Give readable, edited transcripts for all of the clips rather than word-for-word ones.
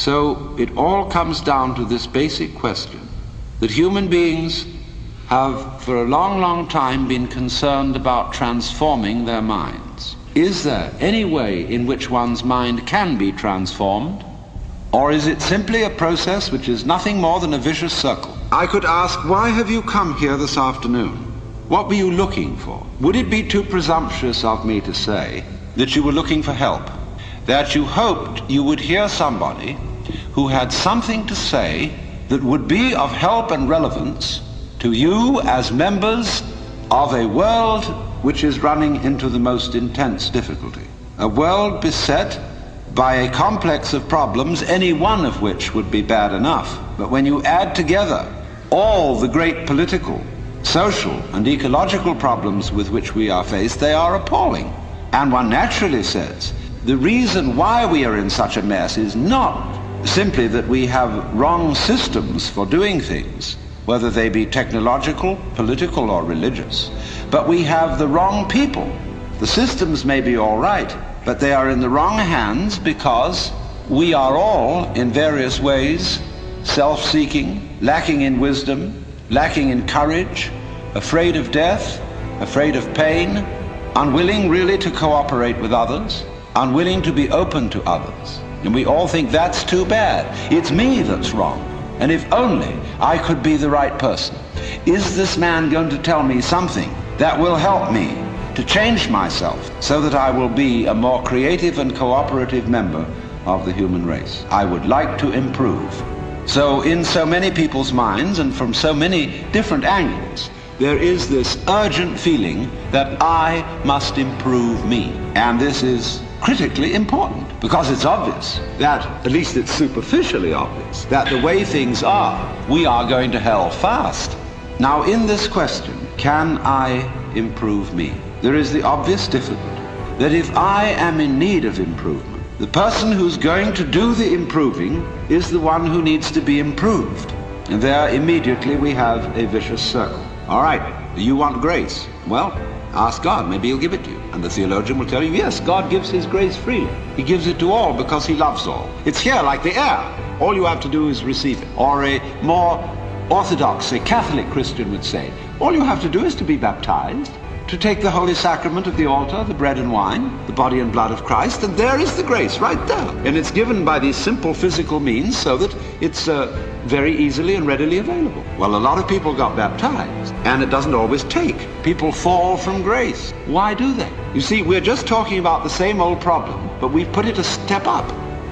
So it all comes down to this basic question, that human beings have for a long, long time been concerned about transforming their minds. Is there any way in which one's mind can be transformed? Or is it simply a process which is nothing more than a vicious circle? I could ask, why have you come here this afternoon? What were you looking for? Would it be too presumptuous of me to say that you were looking for help? That you hoped you would hear somebody who had something to say that would be of help and relevance to you as members of a world which is running into the most intense difficulty. A world beset by a complex of problems, any one of which would be bad enough. But when you add together all the great political, social, and ecological problems with which we are faced, they are appalling. And one naturally says, the reason why we are in such a mess is not simply that we have wrong systems for doing things, whether they be technological, political, or religious, but we have the wrong people. The systems may be all right, but they are in the wrong hands because we are all, in various ways, self-seeking, lacking in wisdom, lacking in courage, afraid of death, afraid of pain, unwilling really to cooperate with others, unwilling to be open to others. And we all think that's too bad. It's me that's wrong. And if only I could be the right person. Is this man going to tell me something that will help me to change myself so that I will be a more creative and cooperative member of the human race? I would like to improve. So in so many people's minds and from so many different angles, there is this urgent feeling that I must improve me. And this is critically important because it's obvious that, at least it's superficially obvious, that the way things are, we are going to hell fast. Now in this question, can I improve me? There is the obvious difficulty that if I am in need of improvement, the person who's going to do the improving is the one who needs to be improved. And there immediately we have a vicious circle. All right, you want grace? Well, ask God, maybe he'll give it to you. And the theologian will tell you, yes, God gives his grace freely. He gives it to all because he loves all. It's here like the air. All you have to do is receive it. Or a more orthodox, a Catholic Christian would say, all you have to do is to be baptized, to take the holy sacrament of the altar, the bread and wine, the body and blood of Christ, and there is the grace right there. And it's given by these simple physical means so that it's very easily and readily available. Well, a lot of people got baptized, and it doesn't always take. People fall from grace. Why do they? You see, we're just talking about the same old problem, but we've put it a step up.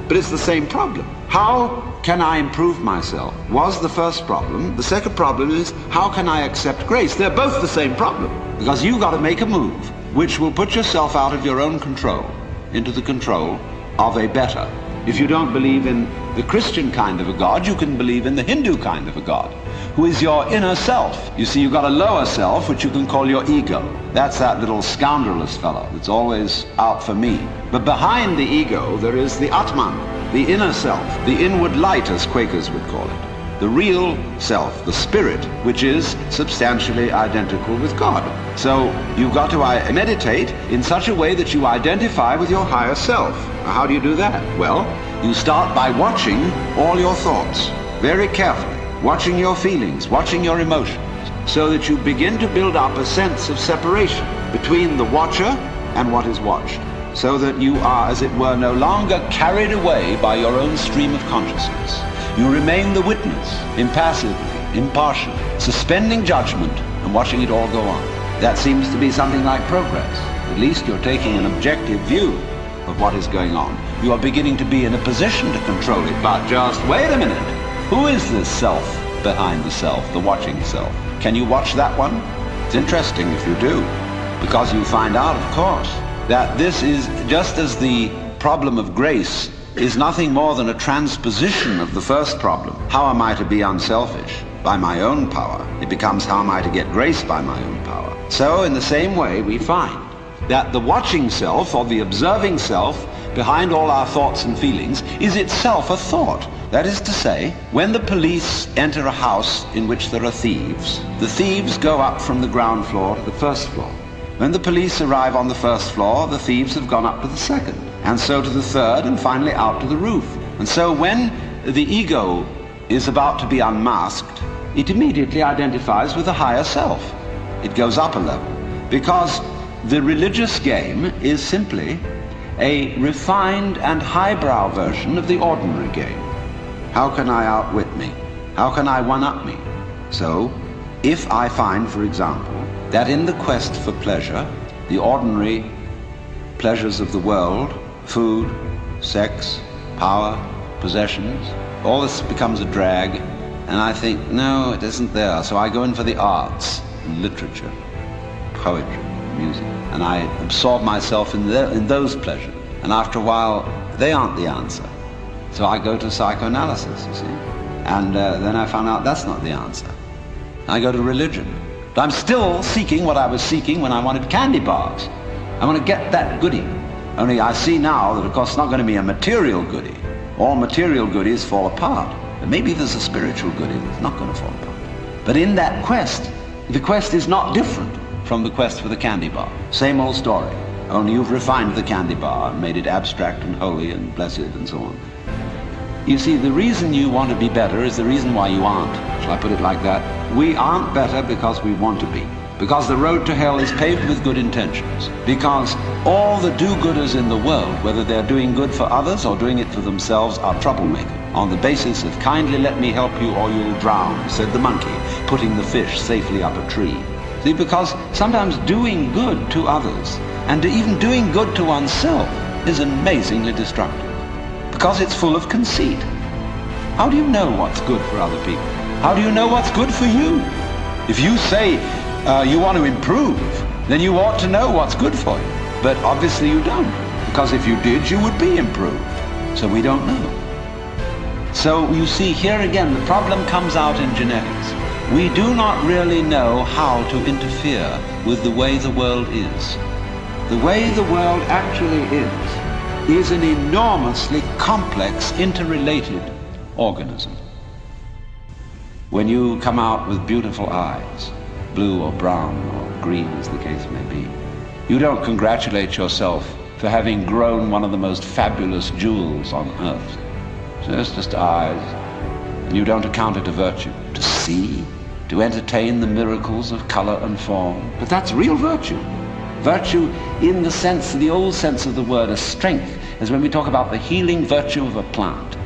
But it's the same problem. How can I improve myself was the first problem. The second problem is, how can I accept grace? They're both the same problem. Because you've got to make a move which will put yourself out of your own control into the control of a better. If you don't believe in the Christian kind of a God, you can believe in the Hindu kind of a God, who is your inner self. You see, you've got a lower self, which you can call your ego. That's that little scoundrelous fellow that's always out for me. But behind the ego, there is the Atman, the inner self, the inward light, as Quakers would call it. The real self, the spirit, which is substantially identical with God. So you've got to meditate in such a way that you identify with your higher self. Now, how do you do that? Well, you start by watching all your thoughts very carefully, watching your feelings, watching your emotions, so that you begin to build up a sense of separation between the watcher and what is watched, so that you are, as it were, no longer carried away by your own stream of consciousness. You remain the witness, impassively, impartially, suspending judgment and watching it all go on. That seems to be something like progress. At least you're taking an objective view of what is going on. You are beginning to be in a position to control it. But just wait a minute. Who is this self behind the self, the watching self? Can you watch that one? It's interesting if you do, because you find out, of course, that this is just as the problem of grace is nothing more than a transposition of the first problem. How am I to be unselfish? By my own power. It becomes, how am I to get grace by my own power? So in the same way, we find that the watching self, or the observing self, behind all our thoughts and feelings, is itself a thought. That is to say, when the police enter a house in which there are thieves, the thieves go up from the ground floor to the first floor. When the police arrive on the first floor, the thieves have gone up to the second, and so to the third, and finally out to the roof. And so when the ego is about to be unmasked, it immediately identifies with the higher self. It goes up a level, because the religious game is simply a refined and highbrow version of the ordinary game. How can I outwit me? How can I one-up me? So, if I find, for example, that in the quest for pleasure, the ordinary pleasures of the world, food, sex, power, possessions, all this becomes a drag, and I think, no, it isn't there. So I go in for the arts, literature, poetry, music, and I absorb myself in those pleasures. And after a while, they aren't the answer. So I go to psychoanalysis, you see. And then I found out that's not the answer. I go to religion. But I'm still seeking what I was seeking when I wanted candy bars. I want to get that goodie. Only I see now that, of course, it's not going to be a material goodie. All material goodies fall apart. But maybe there's a spiritual goodie that's not going to fall apart. But in that quest, the quest is not different from the quest for the candy bar. Same old story. Only you've refined the candy bar and made it abstract and holy and blessed and so on. You see, the reason you want to be better is the reason why you aren't. Shall I put it like that? We aren't better because we want to be. Because the road to hell is paved with good intentions. Because all the do-gooders in the world, whether they're doing good for others or doing it for themselves, are troublemakers. On the basis of kindly let me help you or you'll drown, said the monkey, putting the fish safely up a tree. See, because sometimes doing good to others and even doing good to oneself is amazingly destructive. Because it's full of conceit. How do you know what's good for other people? How do you know what's good for you? If you say you want to improve, then you ought to know what's good for you. But obviously you don't, because if you did, you would be improved. So we don't know. So you see, here again, the problem comes out in genetics. We do not really know how to interfere with the way the world is. The way the world actually is an enormously complex, interrelated organism. When you come out with beautiful eyes, blue or brown or green as the case may be, you don't congratulate yourself for having grown one of the most fabulous jewels on earth. So it's just eyes, and you don't account it a virtue. To see, to entertain the miracles of color and form. But that's real virtue. Virtue in the sense, the old sense of the word, as strength, as when we talk about the healing virtue of a plant.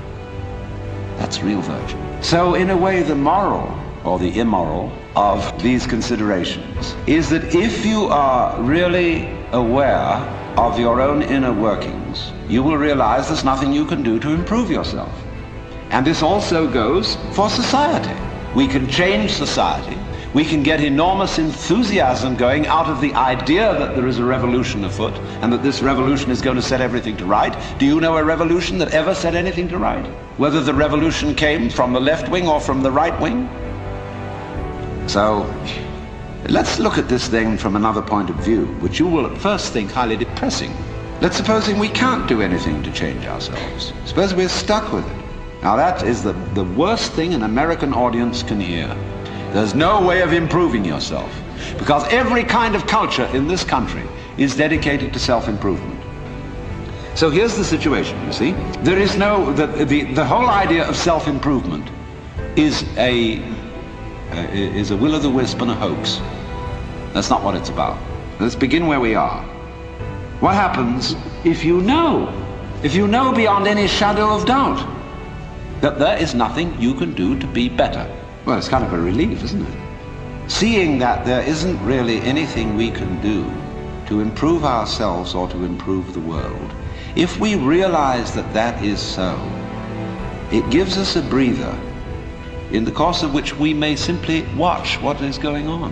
That's real virtue. So in a way, the moral or the immoral of these considerations is that if you are really aware of your own inner workings, you will realize there's nothing you can do to improve yourself. And this also goes for society. We can change society. We can get enormous enthusiasm going out of the idea that there is a revolution afoot and that this revolution is going to set everything to right. Do you know a revolution that ever set anything to right? Whether the revolution came from the left wing or from the right wing? So, let's look at this thing from another point of view, which you will at first think highly depressing. Let's supposing we can't do anything to change ourselves. Suppose we're stuck with it. Now that is the worst thing an American audience can hear. There's no way of improving yourself, because every kind of culture in this country is dedicated to self-improvement. So here's the situation, you see. There is no, the whole idea of self-improvement is a will-o'-the-wisp and a hoax. That's not what it's about. Let's begin where we are. What happens if you know beyond any shadow of doubt that there is nothing you can do to be better? Well, it's kind of a relief, isn't it? Seeing that there isn't really anything we can do to improve ourselves or to improve the world. If we realize that that is so, it gives us a breather in the course of which we may simply watch what is going on.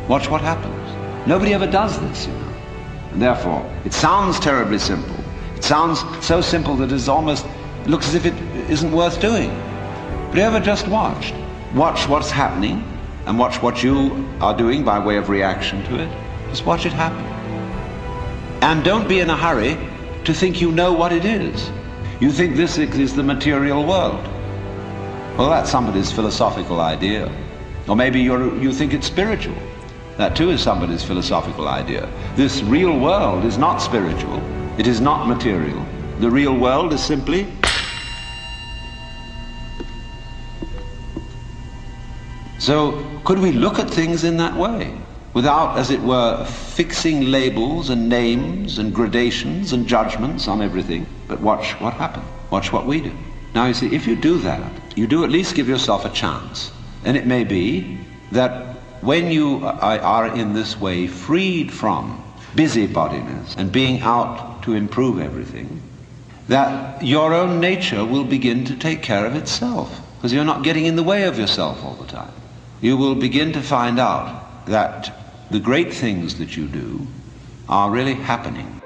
Watch what happens. Nobody ever does this, you know. And therefore, it sounds terribly simple. It sounds so simple that it almost looks as if it isn't worth doing. But you ever just watched? Watch what's happening and watch what you are doing by way of reaction to it. Just watch it happen. And don't be in a hurry to think you know what it is. You think this is the material world. Well, that's somebody's philosophical idea. Or maybe you think it's spiritual. That too is somebody's philosophical idea. This real world is not spiritual. It is not material. The real world is simply So could we look at things in that way, without, as it were, fixing labels and names and gradations and judgments on everything? But watch what happens. Watch what we do. Now you see, if you do that, you do at least give yourself a chance. And it may be that when you are in this way freed from busybodiness and being out to improve everything, that your own nature will begin to take care of itself, because you're not getting in the way of yourself all the time. You will begin to find out that the great things that you do are really happening